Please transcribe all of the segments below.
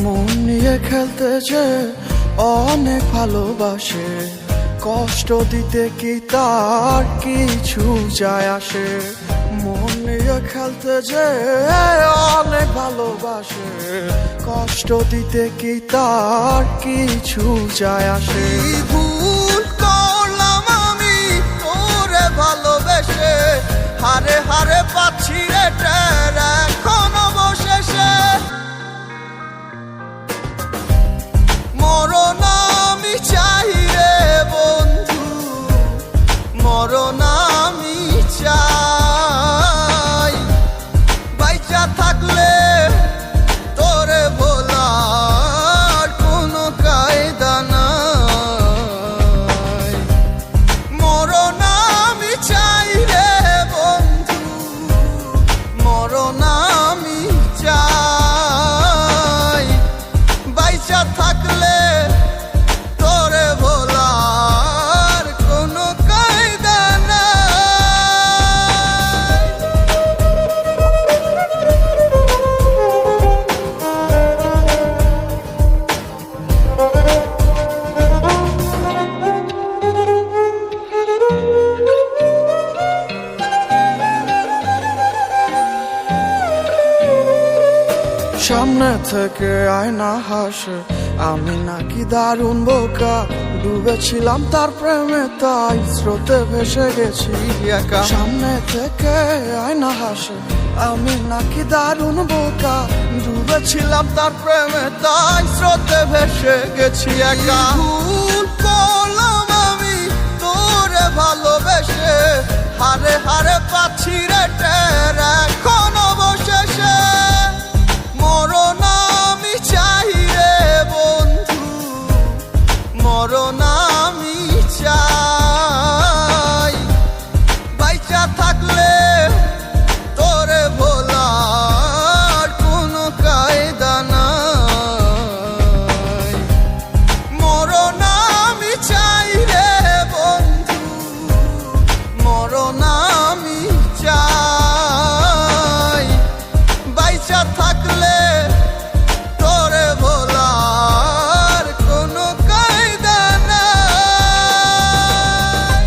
মন নিয়ে খেলতে যে অনেক ভালোবাসে, কষ্ট দিতে কি তার কিছু যায় আসে। মন নিয়ে খেলতে যে অনেক ভালোবাসে, কষ্ট দিতে কি তার কিছু যায় আসে। ভুল করলাম আমি তোরে ভালোবেসে, হারে হারে পাচ্ছি রে টের এখন অবশেষে। মরণ আমি চাই রে বন্ধু, মরণ আমি চাই। বাইচা থাকলে তোরে ভোলার কোনো কায়দা নাই। মরণ আমি চাই রে বন্ধু, মরণ আমি চাই। বাইচা থাকলে তোরে ভোলার কোনো কায়দা নাই। সামনে থেকে আয়না হাসে, আমি নাকি দারুণ বোকা। ডুবেছিলাম তার প্রেমে, তাই স্রোতে ভেসে গেছি একা। সামনে থেকে আয়না হাসে, আমি নাকি দারুণ বোকা। ডুবেছিলাম তার প্রেমে, তাই স্রোতে ভেসে গেছি একা। ভুল করলাম আমি তোরে ভালোবেসে, হারে হারে পাচ্ছি রে টের এখন অবশেষে। মরণ আমি চাই রে বন্ধু, মরণ আমি চাই। বাইচা থাকলে তোরে ভোলার কোনো কায়দা নাই। মরণ আমি চাই রে বন্ধু, মরণ আমি চাই। বাইচা থাকলে তোরে ভোলার কোনো কায়দা নাই।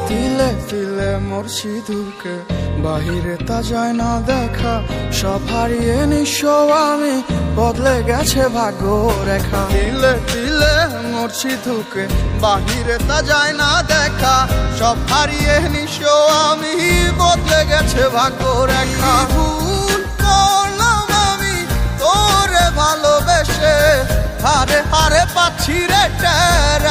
তিলে তিলে মরছি ধুকে, বাহিরে তা যায় না দেখা। সব হারিয়ে নিঃস্ব আমি, বদলে গেছে ভাগ্য রেখা। তিলে তিলে মরছি ধুকে, বাহিরে তা যায় না দেখা। সব হারিয়ে নিঃস্ব আমি, বদলে গেছে ভাগ্য রেখা। ভুল করলাম আমি তোরে ভালোবেসে, হারে হারে পাচ্ছি রে টের